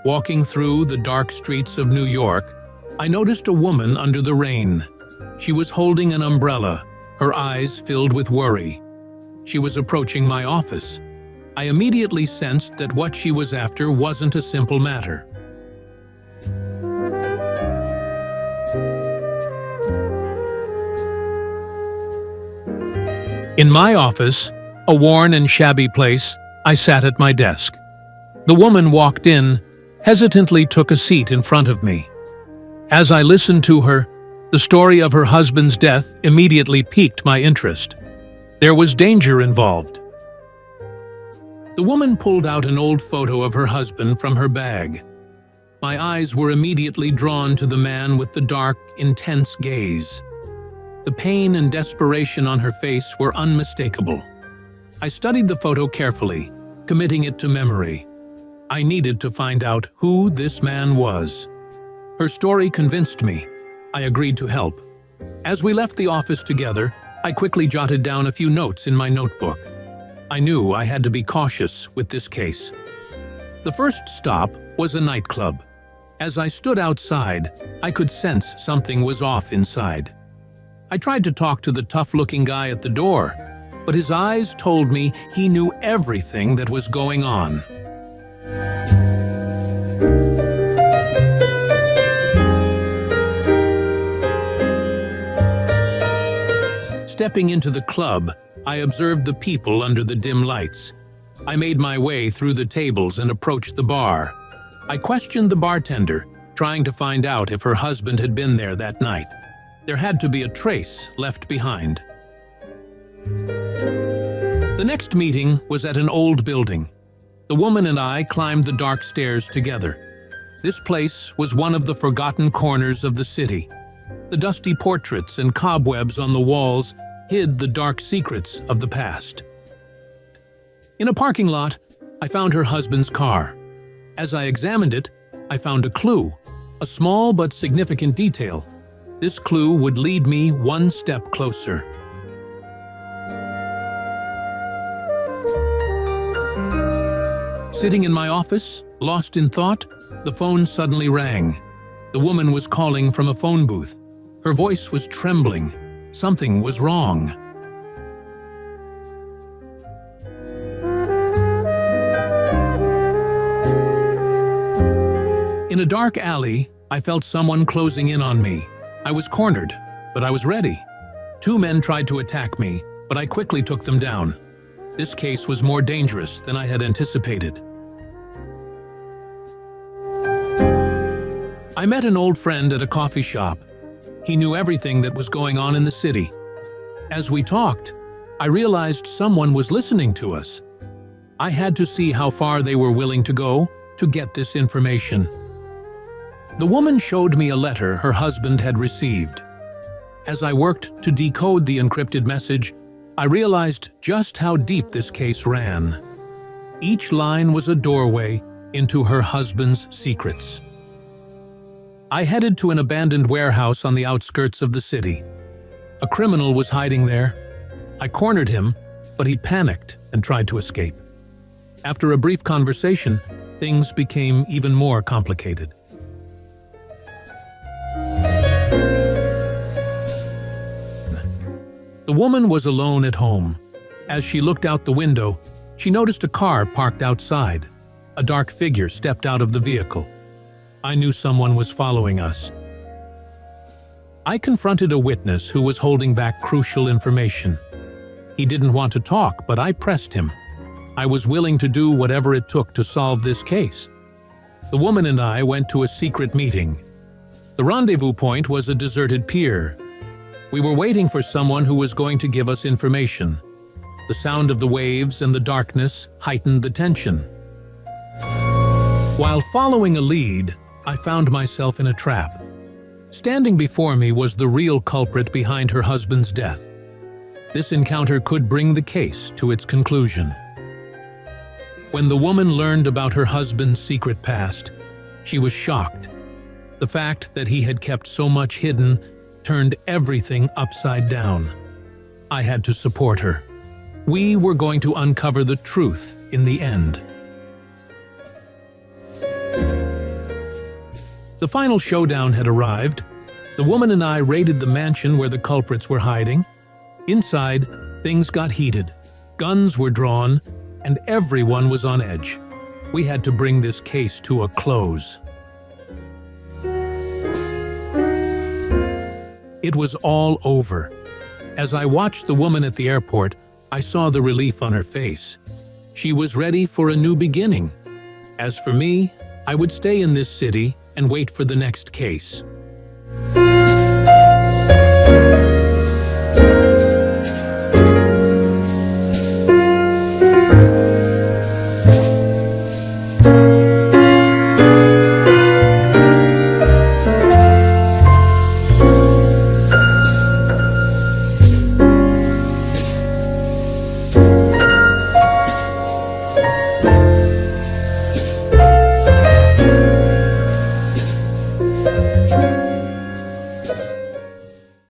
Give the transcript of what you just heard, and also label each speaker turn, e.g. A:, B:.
A: Walking through the dark streets of New York, I noticed a woman under the rain. She was holding an umbrella, her eyes filled with worry. She was approaching my office. I immediately sensed that what she was after wasn't a simple matter. In my office, a worn and shabby place, I sat at my desk. The woman walked in, hesitantly took a seat in front of me. As I listened to her, the story of her husband's death immediately piqued my interest. There was danger involved. The woman pulled out an old photo of her husband from her bag. My eyes were immediately drawn to the man with the dark, intense gaze. The pain and desperation on her face were unmistakable. I studied the photo carefully, committing it to memory. I needed to find out who this man was. Her story convinced me. I agreed to help. As we left the office together, I quickly jotted down a few notes in my notebook. I knew I had to be cautious with this case. The first stop was a nightclub. As I stood outside, I could sense something was off inside. I tried to talk to the tough-looking guy at the door, but his eyes told me he knew everything that was going on. Stepping into the club, I observed the people under the dim lights. I made my way through the tables and approached the bar. I questioned the bartender, trying to find out if her husband had been there that night. There had to be a trace left behind. The next meeting was at an old building. The woman and I climbed the dark stairs together. This place was one of the forgotten corners of the city. The dusty portraits and cobwebs on the walls hid the dark secrets of the past. In a parking lot, I found her husband's car. As I examined it, I found a clue, a small but significant detail. This clue would lead me one step closer. Sitting in my office, lost in thought, the phone suddenly rang. The woman was calling from a phone booth. Her voice was trembling. Something was wrong. In a dark alley, I felt someone closing in on me. I was cornered, but I was ready. Two men tried to attack me, but I quickly took them down. This case was more dangerous than I had anticipated. I met an old friend at a coffee shop. He knew everything that was going on in the city. As we talked, I realized someone was listening to us. I had to see how far they were willing to go to get this information. The woman showed me a letter her husband had received. As I worked to decode the encrypted message, I realized just how deep this case ran. Each line was a doorway into her husband's secrets. I headed to an abandoned warehouse on the outskirts of the city. A criminal was hiding there. I cornered him, but he panicked and tried to escape. After a brief conversation, things became even more complicated. The woman was alone at home. As she looked out the window, she noticed a car parked outside. A dark figure stepped out of the vehicle. I knew someone was following us. I confronted a witness who was holding back crucial information. He didn't want to talk, but I pressed him. I was willing to do whatever it took to solve this case. The woman and I went to a secret meeting. The rendezvous point was a deserted pier. We were waiting for someone who was going to give us information. The sound of the waves and the darkness heightened the tension. While following a lead, I found myself in a trap. Standing before me was the real culprit behind her husband's death. This encounter could bring the case to its conclusion. When the woman learned about her husband's secret past, she was shocked. The fact that he had kept so much hidden turned everything upside down. I had to support her. We were going to uncover the truth in the end. The final showdown had arrived. The woman and I raided the mansion where the culprits were hiding. Inside, things got heated. Guns were drawn, and everyone was on edge. We had to bring this case to a close. It was all over. As I watched the woman at the airport, I saw the relief on her face. She was ready for a new beginning. As for me, I would stay in this city and wait for the next case.